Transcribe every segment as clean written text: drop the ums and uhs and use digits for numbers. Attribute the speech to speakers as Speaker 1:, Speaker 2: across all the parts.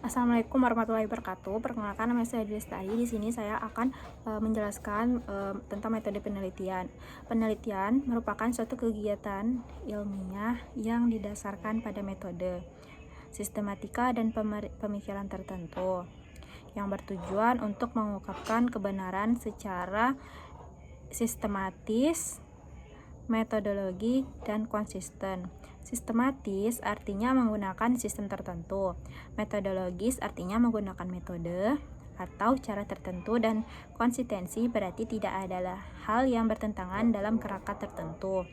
Speaker 1: Assalamualaikum warahmatullahi wabarakatuh. Perkenalkan, nama saya Destari. Di sini saya akan menjelaskan tentang metode penelitian. Penelitian merupakan suatu kegiatan ilmiah yang didasarkan pada metode, sistematika, dan pemikiran tertentu yang bertujuan untuk mengungkapkan kebenaran secara sistematis, metodologi, dan konsisten. Sistematis artinya menggunakan sistem tertentu. Metodologis artinya menggunakan metode atau cara tertentu, dan konsistensi berarti tidak adalah hal yang bertentangan dalam kerangka tertentu.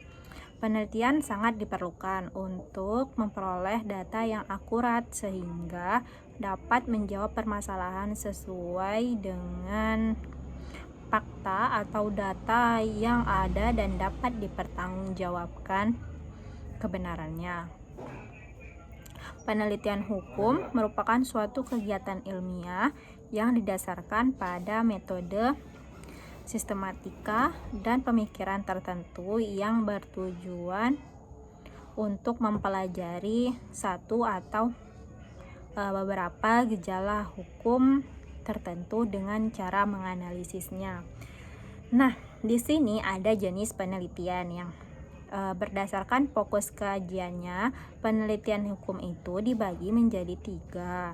Speaker 1: Penelitian sangat diperlukan untuk memperoleh data yang akurat sehingga dapat menjawab permasalahan sesuai dengan fakta atau data yang ada dan dapat dipertanggungjawabkan kebenarannya. Penelitian hukum merupakan suatu kegiatan ilmiah yang didasarkan pada metode, sistematika, dan pemikiran tertentu yang bertujuan untuk mempelajari satu atau beberapa gejala hukum tertentu dengan cara menganalisisnya. Nah, di sini ada jenis penelitian yang berdasarkan fokus kajiannya. Penelitian hukum itu dibagi menjadi 3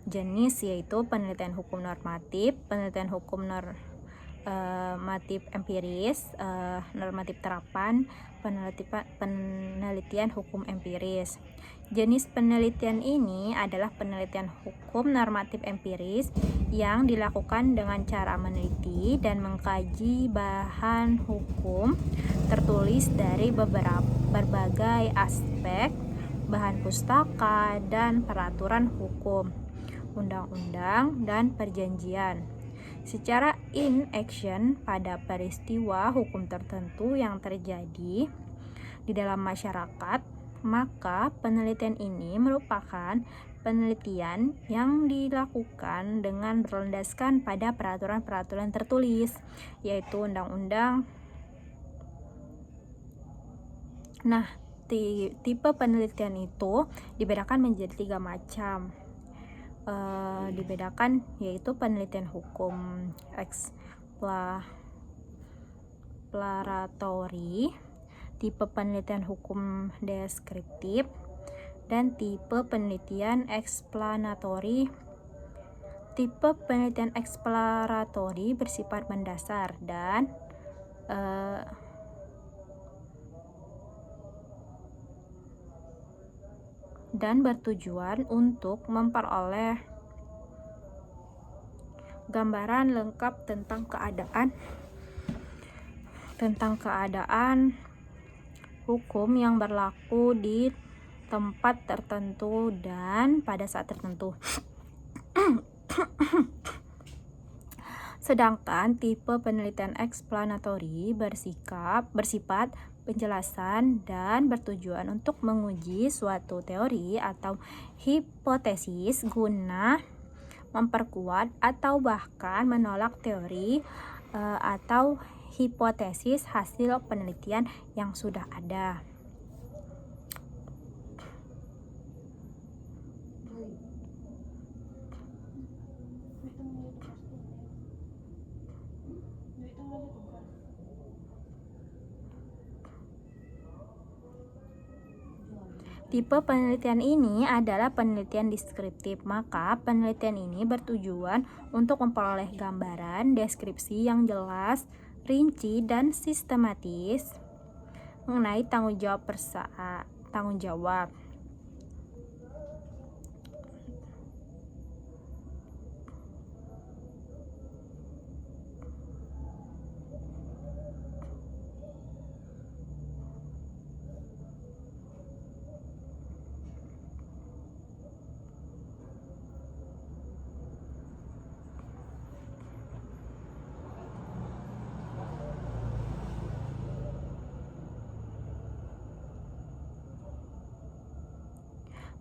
Speaker 1: jenis, yaitu penelitian hukum normatif, penelitian hukum normatif empiris, normatif terapan, penelitian hukum empiris. Jenis penelitian ini adalah penelitian hukum normatif empiris yang dilakukan dengan cara meneliti dan mengkaji bahan hukum tertulis dari berbagai aspek, bahan pustaka, dan peraturan hukum, undang-undang, dan perjanjian, secara in action pada peristiwa hukum tertentu yang terjadi di dalam masyarakat. Maka penelitian ini merupakan penelitian yang dilakukan dengan berlandaskan pada peraturan-peraturan tertulis, yaitu undang-undang. Nah, tipe penelitian itu dibedakan menjadi 3 macam. Dibedakan yaitu penelitian hukum eksploratory, tipe penelitian hukum deskriptif, dan tipe penelitian explanatory. Tipe penelitian eksploratory bersifat mendasar dan bertujuan untuk memperoleh gambaran lengkap tentang keadaan hukum yang berlaku di tempat tertentu dan pada saat tertentu. Sedangkan tipe penelitian explanatory bersifat penjelasan dan bertujuan untuk menguji suatu teori atau hipotesis guna memperkuat atau bahkan menolak teori atau hipotesis hasil penelitian yang sudah ada. Tipe penelitian ini adalah penelitian deskriptif. Maka penelitian ini bertujuan untuk memperoleh gambaran deskripsi yang jelas, rinci, dan sistematis mengenai tanggung jawab.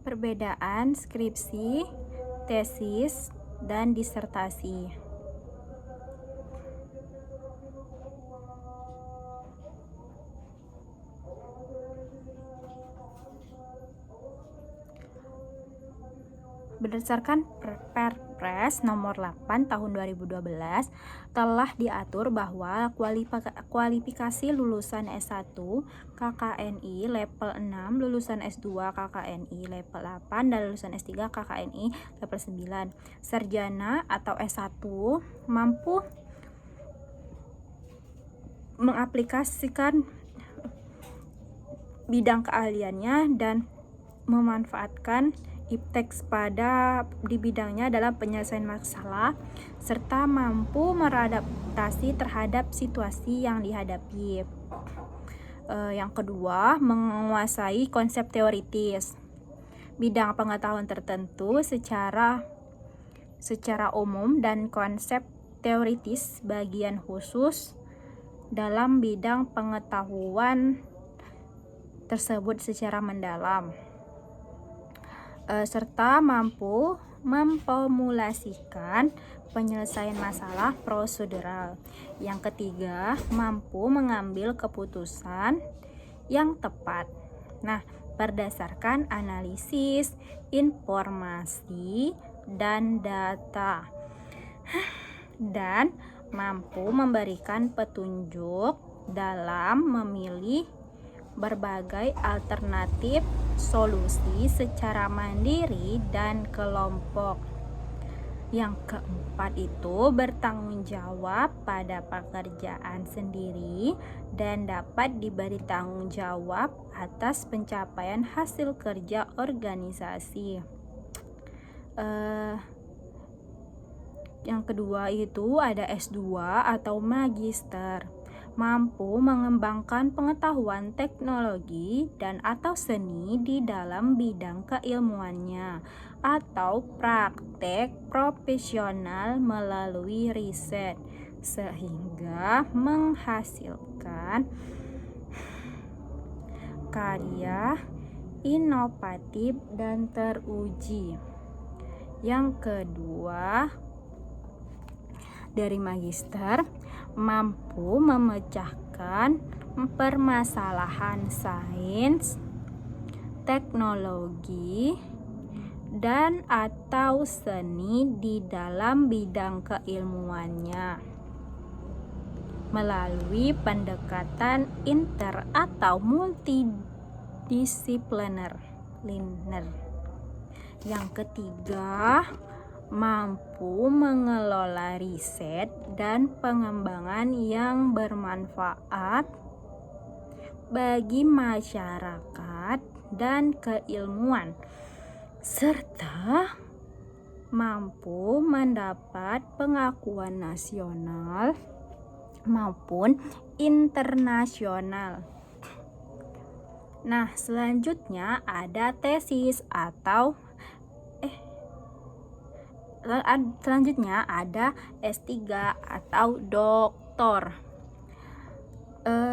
Speaker 1: Perbedaan skripsi, tesis, dan disertasi. Berdasarkan Perpres nomor 8 tahun 2012 telah diatur bahwa kualifikasi lulusan S1 KKNI level 6, lulusan S2 KKNI level 8, dan lulusan S3 KKNI level 9. Sarjana atau S1 mampu mengaplikasikan bidang keahliannya dan memanfaatkan iptek di bidangnya dalam penyelesaian masalah, serta mampu beradaptasi terhadap situasi yang dihadapi. Yang kedua, menguasai konsep teoritis bidang pengetahuan tertentu secara umum dan konsep teoritis bagian khusus dalam bidang pengetahuan tersebut secara mendalam, serta mampu memformulasikan penyelesaian masalah prosedural. Yang ketiga, mampu mengambil keputusan yang tepat. Nah, berdasarkan analisis informasi dan data, dan mampu memberikan petunjuk dalam memilih berbagai alternatif solusi secara mandiri dan kelompok. Yang keempat itu bertanggung jawab pada pekerjaan sendiri dan dapat diberi tanggung jawab atas pencapaian hasil kerja organisasi. Yang kedua itu ada S2 atau magister, mampu mengembangkan pengetahuan teknologi dan atau seni di dalam bidang keilmuannya atau praktek profesional melalui riset sehingga menghasilkan karya inovatif dan teruji. Yang kedua, dari magister, mampu memecahkan permasalahan sains, teknologi, dan atau seni di dalam bidang keilmuannya melalui pendekatan inter atau multidisipliner. Yang ketiga, mampu mengelola riset dan pengembangan yang bermanfaat bagi masyarakat dan keilmuan, serta mampu mendapat pengakuan nasional maupun internasional. Nah, selanjutnya ada tesis atau selanjutnya ada S3 atau doktor.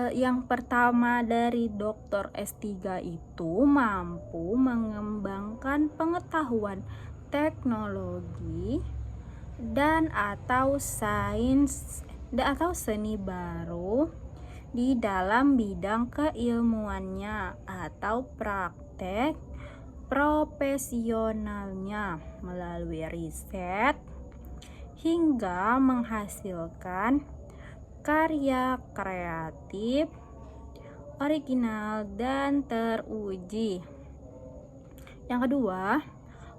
Speaker 1: Yang pertama dari doktor S3 itu mampu mengembangkan pengetahuan teknologi dan atau sains atau seni baru di dalam bidang keilmuannya atau praktek profesionalnya melalui riset hingga menghasilkan karya kreatif, original, dan teruji. Yang kedua,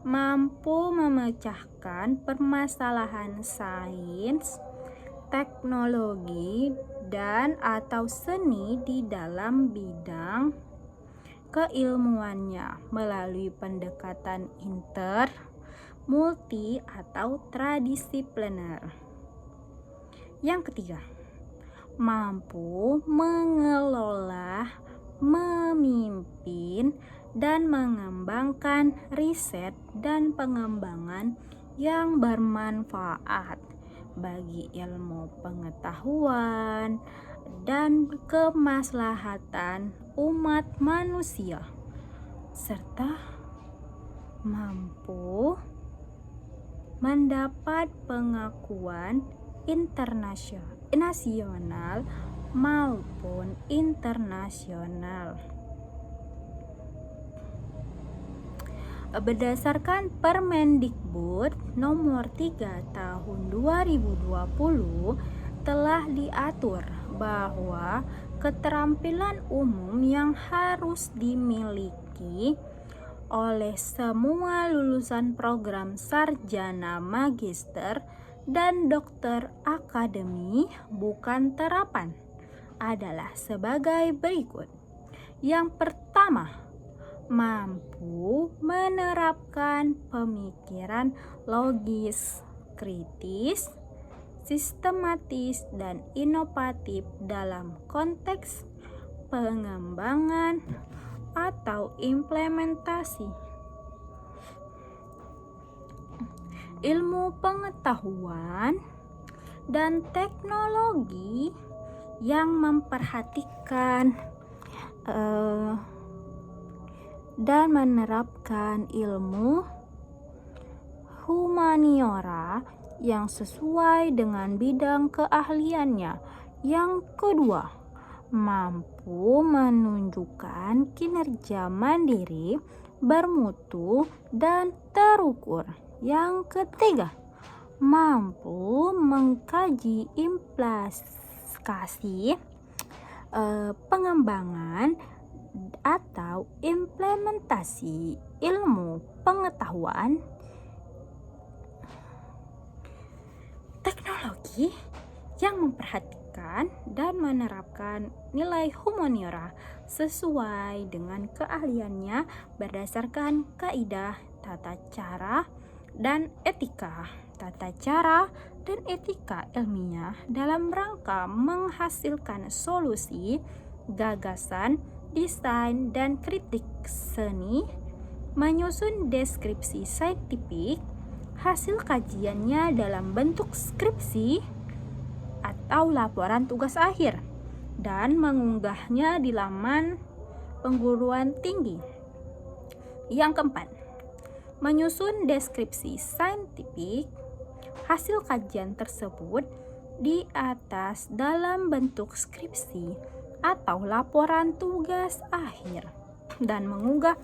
Speaker 1: mampu memecahkan permasalahan sains, teknologi, dan atau seni di dalam bidang keilmuannya melalui pendekatan inter, multi, atau tradidisipliner. Yang ketiga, mampu mengelola, memimpin, dan mengembangkan riset dan pengembangan yang bermanfaat bagi ilmu pengetahuan dan kemaslahatan umat manusia, serta mampu mendapat pengakuan nasional maupun internasional. Berdasarkan Permendikbud nomor 3 tahun 2020 telah diatur bahwa keterampilan umum yang harus dimiliki oleh semua lulusan program sarjana magister dan dokter akademi bukan terapan adalah sebagai berikut. Yang pertama, mampu menerapkan pemikiran logis, kritis, sistematis, dan inovatif dalam konteks pengembangan atau implementasi ilmu pengetahuan dan teknologi yang memperhatikan dan menerapkan ilmu humaniora yang sesuai dengan bidang keahliannya. Yang kedua, mampu menunjukkan kinerja mandiri, bermutu, dan terukur. Yang ketiga, mampu mengkaji implikasi pengembangan atau implementasi ilmu pengetahuan teknologi yang memperhatikan dan menerapkan nilai humaniora sesuai dengan keahliannya berdasarkan kaidah tata cara dan etika ilmiah dalam rangka menghasilkan solusi, gagasan, desain, dan kritik seni, menyusun deskripsi saintifik, hasil kajiannya dalam bentuk skripsi atau laporan tugas akhir, dan mengunggahnya di laman perguruan tinggi. Yang keempat, menyusun deskripsi saintifik hasil kajian tersebut di atas dalam bentuk skripsi atau laporan tugas akhir dan mengunggah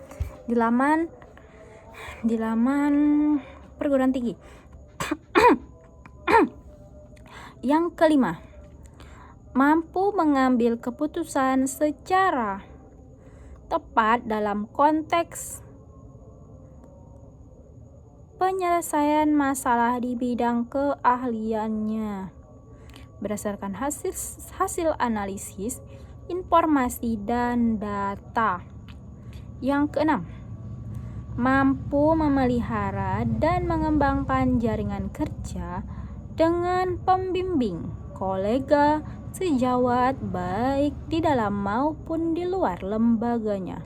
Speaker 1: di laman perguruan tinggi. Yang kelima, mampu mengambil keputusan secara tepat dalam konteks penyelesaian masalah di bidang keahliannya berdasarkan hasil analisis informasi dan data. Yang keenam, mampu memelihara dan mengembangkan jaringan kerja dengan pembimbing, kolega, sejawat baik di dalam maupun di luar lembaganya.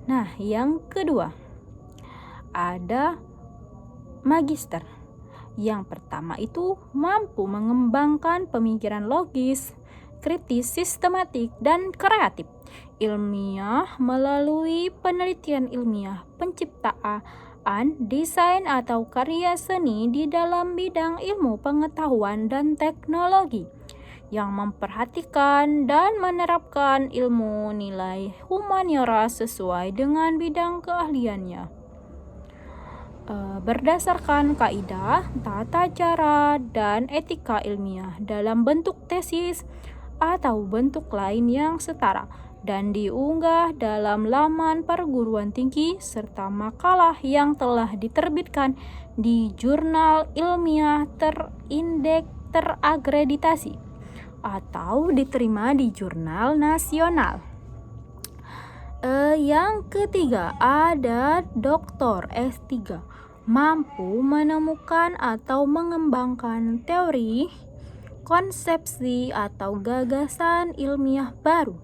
Speaker 1: Nah, yang kedua, ada magister. Yang pertama itu mampu mengembangkan pemikiran logis, kritis, sistematik, dan kreatif ilmiah melalui penelitian ilmiah, penciptaan, desain atau karya seni di dalam bidang ilmu pengetahuan dan teknologi yang memperhatikan dan menerapkan ilmu nilai humaniora sesuai dengan bidang keahliannya. Berdasarkan kaidah, tata cara, dan etika ilmiah dalam bentuk tesis atau bentuk lain yang setara dan diunggah dalam laman perguruan tinggi serta makalah yang telah diterbitkan di jurnal ilmiah terindeks terakreditasi atau diterima di jurnal nasional. Yang ketiga, ada Dr. S3, mampu menemukan atau mengembangkan teori, konsepsi atau gagasan ilmiah baru,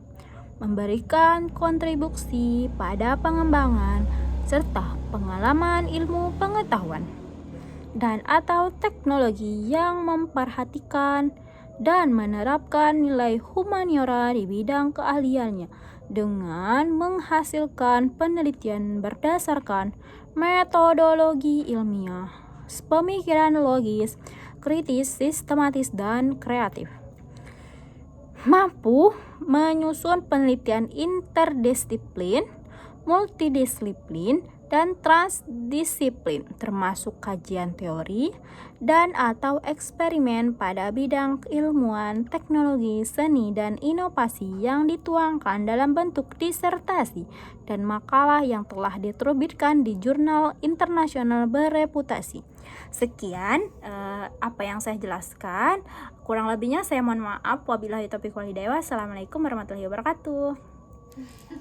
Speaker 1: memberikan kontribusi pada pengembangan serta pengalaman ilmu pengetahuan dan atau teknologi yang memperhatikan dan menerapkan nilai humaniora di bidang keahliannya dengan menghasilkan penelitian berdasarkan metodologi ilmiah, pemikiran logis, kritis, sistematis, dan kreatif. Mampu menyusun penelitian interdisiplin, multidisiplin, dan transdisiplin, termasuk kajian teori dan atau eksperimen pada bidang keilmuan, teknologi, seni, dan inovasi yang dituangkan dalam bentuk disertasi dan makalah yang telah diterbitkan di jurnal internasional bereputasi. Sekian apa yang saya jelaskan. Kurang lebihnya saya mohon maaf. Wabillahi taufiq wal hidayah. Wassalamualaikum warahmatullahi wabarakatuh.